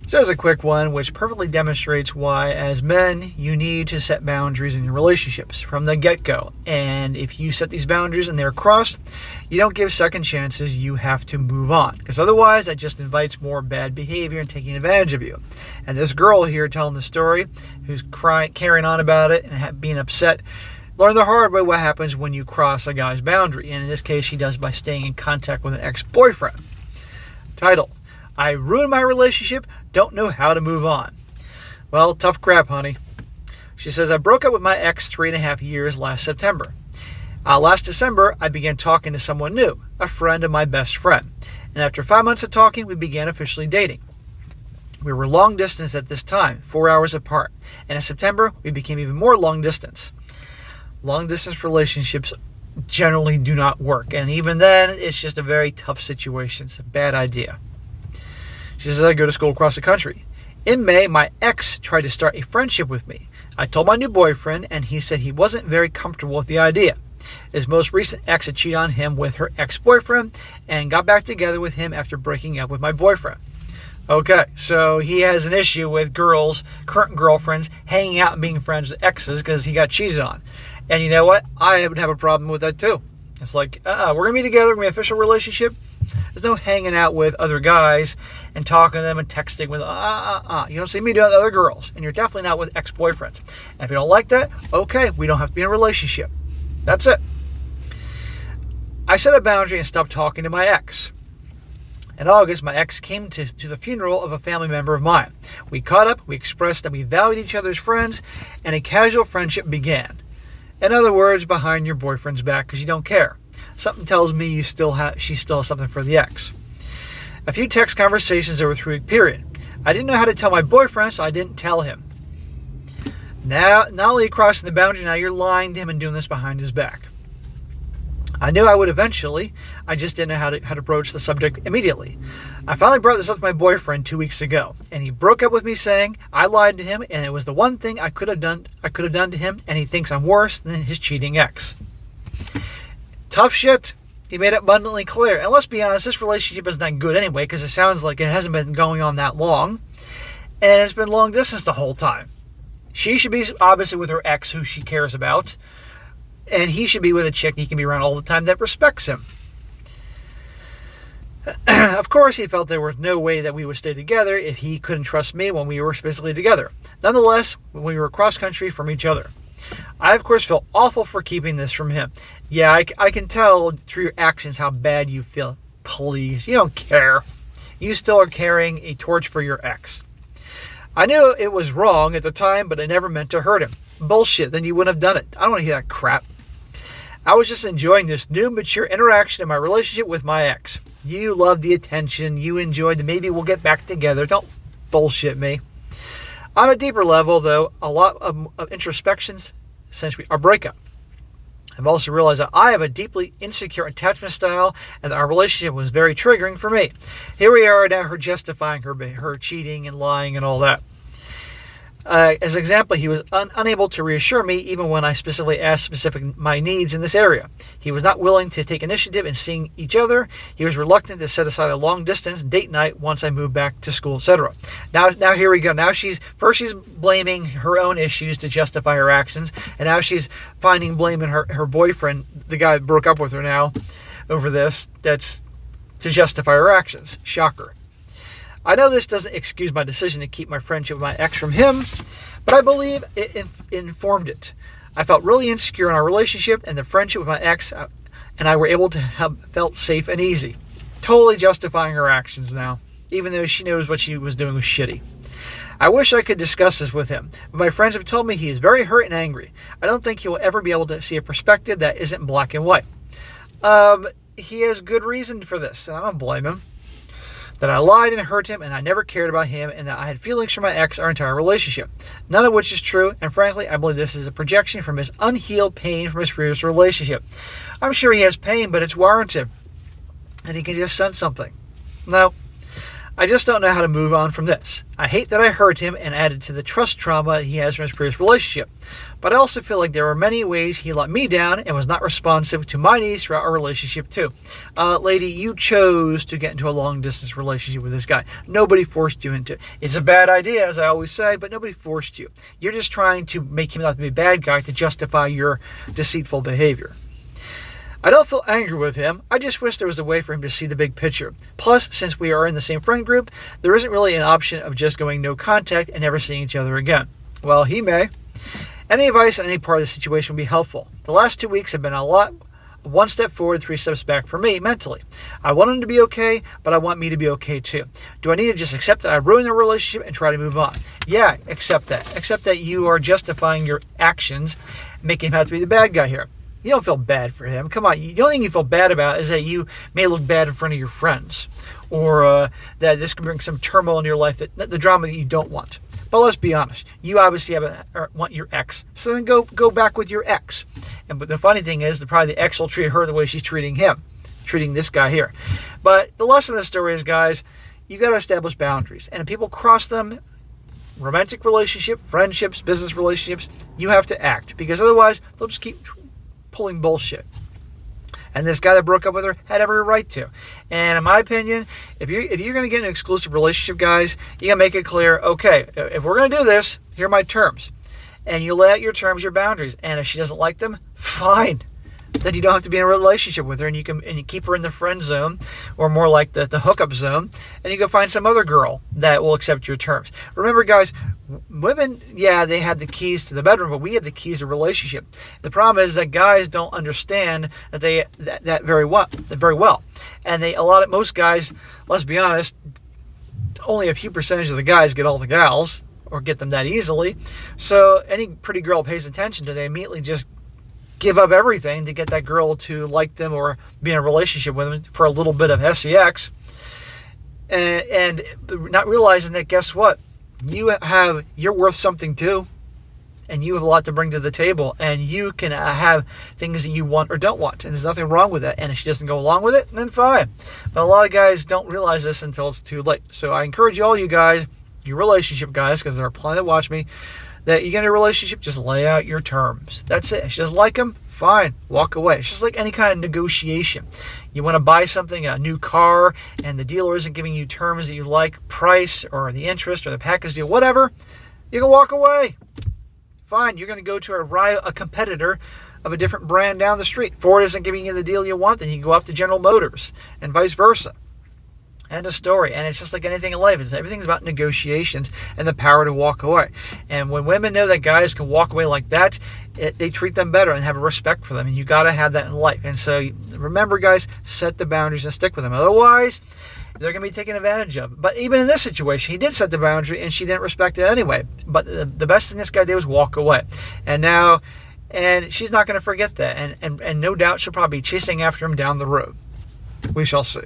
So there's a quick one which perfectly demonstrates why, as men, you need to set boundaries in your relationships from the get-go. And if you set these boundaries and they're crossed, you don't give second chances, you have to move on. Because otherwise, that just invites more bad behavior and taking advantage of you. And this girl here telling the story, who's crying, carrying on about it and being upset, learned the hard way what happens when you cross a guy's boundary. And in this case, she does by staying in contact with an ex-boyfriend. Title: I ruined my relationship, don't know how to move on. Well, tough crap, honey. She says, I broke up with my ex 3.5 years last September. Last December, I began talking to someone new, a friend of my best friend. And after 5 months of talking, we began officially dating. We were long distance at this time, 4 hours apart. And in September, we became even more long distance. Long distance relationships generally do not work. And even then, it's just a very tough situation. It's a bad idea. She says, I go to school across the country. In May, my ex tried to start a friendship with me. I told my new boyfriend, and he said he wasn't very comfortable with the idea. His most recent ex had cheated on him with her ex-boyfriend and got back together with him after breaking up with my boyfriend. Okay, so he has an issue with girls, current girlfriends, hanging out and being friends with exes because he got cheated on. And you know what? I would have a problem with that too. It's like, we're going to be together, we're going to be an official relationship. There's no hanging out with other guys and talking to them and texting with, You don't see me doing it with other girls. And you're definitely not with ex-boyfriends. And if you don't like that, okay, we don't have to be in a relationship. That's it. I set a boundary and stopped talking to my ex. In August, my ex came to the funeral of a family member of mine. We caught up, we expressed that we valued each other's friends, and a casual friendship began. In other words, behind your boyfriend's back because you don't care. Something tells me she still has something for the ex. A few text conversations over a 3-week period. I didn't know how to tell my boyfriend, so I didn't tell him. Now, not only crossing the boundary, now you're lying to him and doing this behind his back. I knew I would eventually. I just didn't know how to broach the subject immediately. I finally brought this up to my boyfriend 2 weeks ago, and he broke up with me saying I lied to him, and it was the one thing I could have done to him, and he thinks I'm worse than his cheating ex. Tough shit. He made it abundantly clear. And let's be honest, this relationship isn't that good anyway, because it sounds like it hasn't been going on that long, and it's been long distance the whole time. She should be obviously with her ex, who she cares about, and he should be with a chick he can be around all the time that respects him. Of course, he felt there was no way that we would stay together if he couldn't trust me when we were physically together. Nonetheless, we were cross-country from each other. I, of course, feel awful for keeping this from him. Yeah, I can tell through your actions how bad you feel. Please, you don't care. You still are carrying a torch for your ex. I knew it was wrong at the time, but I never meant to hurt him. Bullshit, then you wouldn't have done it. I don't want to hear that crap. I was just enjoying this new, mature interaction in my relationship with my ex. You love the attention. You enjoyed the maybe we'll get back together. Don't bullshit me. On a deeper level, though, a lot of introspections since our breakup. I've also realized that I have a deeply insecure attachment style and that our relationship was very triggering for me. Here we are now, her justifying her cheating and lying and all that. As an example, he was unable to reassure me even when I specifically asked my needs in this area. He was not willing to take initiative in seeing each other. He was reluctant to set aside a long-distance date night once I moved back to school, etc. Now here we go. Now she's blaming her own issues to justify her actions, and now she's finding blame in her boyfriend, the guy that broke up with her now, over this. That's to justify her actions. Shocker. I know this doesn't excuse my decision to keep my friendship with my ex from him, but I believe it informed it. I felt really insecure in our relationship, and the friendship with my ex and I were able to have felt safe and easy. Totally justifying her actions now, even though she knows what she was doing was shitty. I wish I could discuss this with him, but my friends have told me he is very hurt and angry. I don't think he will ever be able to see a perspective that isn't black and white. He has good reason for this, and I don't blame him. That I lied and hurt him, and I never cared about him, and that I had feelings for my ex our entire relationship. None of which is true, and frankly, I believe this is a projection from his unhealed pain from his previous relationship. I'm sure he has pain, but it's warranted, and he can just sense something. No, I just don't know how to move on from this. I hate that I hurt him and added to the trust trauma he has from his previous relationship. But I also feel like there were many ways he let me down and was not responsive to my needs throughout our relationship too. Lady, you chose to get into a long-distance relationship with this guy. Nobody forced you into it. It's a bad idea, as I always say, but nobody forced you. You're just trying to make him out to be a bad guy to justify your deceitful behavior. I don't feel angry with him. I just wish there was a way for him to see the big picture. Plus, since we are in the same friend group, there isn't really an option of just going no contact and never seeing each other again. Well, he may. Any advice on any part of the situation would be helpful. The last 2 weeks have been a lot. 1 step forward, 3 steps back for me mentally. I want him to be okay, but I want me to be okay too. Do I need to just accept that I ruined the relationship and try to move on? Yeah, accept that. Accept that you are justifying your actions, making him have to be the bad guy here. You don't feel bad for him. Come on. The only thing you feel bad about is that you may look bad in front of your friends, or that this can bring some turmoil in your life, that the drama that you don't want. But let's be honest. You obviously want your ex, so then go back with your ex. But the funny thing is, probably the ex will treat her the way she's treating him, treating this guy here. But the lesson of the story is, guys, you got to establish boundaries, and if people cross them, romantic relationship, friendships, business relationships, you have to act, because otherwise they'll just keep pulling bullshit. And this guy that broke up with her had every right to. And in my opinion, if you're going to get an exclusive relationship, guys, you got to make it clear, okay, if we're going to do this, here are my terms. And you lay out your terms, your boundaries. And if she doesn't like them, fine. Then you don't have to be in a relationship with her, and you keep her in the friend zone, or more like the hookup zone, and you go find some other girl that will accept your terms. Remember, guys, women, yeah, they have the keys to the bedroom, but we have the keys to relationship. The problem is that guys don't understand that very well, and most guys, let's be honest, only a few percentage of the guys get all the gals or get them that easily. So any pretty girl pays attention to, they immediately just give up everything to get that girl to like them or be in a relationship with them for a little bit of sex, and not realizing that, guess what, you're worth something too, and you have a lot to bring to the table, and you can have things that you want or don't want, and there's nothing wrong with that. And if she doesn't go along with it, then fine. But a lot of guys don't realize this until it's too late. So I encourage all you guys, you relationship guys, because there are plenty that watch me, that you get in a relationship, just lay out your terms. That's it. If she doesn't like them, fine, walk away. It's just like any kind of negotiation. You want to buy something, a new car, and the dealer isn't giving you terms that you like, price or the interest or the package deal, whatever, you can walk away. Fine, you're going to go to a competitor of a different brand down the street. Ford isn't giving you the deal you want, then you can go off to General Motors, and vice versa. End of story. And it's just like anything in life. Everything's about negotiations and the power to walk away. And when women know that guys can walk away like that, they treat them better and have a respect for them. And you got to have that in life. And so remember, guys, set the boundaries and stick with them. Otherwise, they're going to be taken advantage of. But even in this situation, he did set the boundary and she didn't respect it anyway. But the best thing this guy did was walk away. And she's not going to forget that. And no doubt she'll probably be chasing after him down the road. We shall see.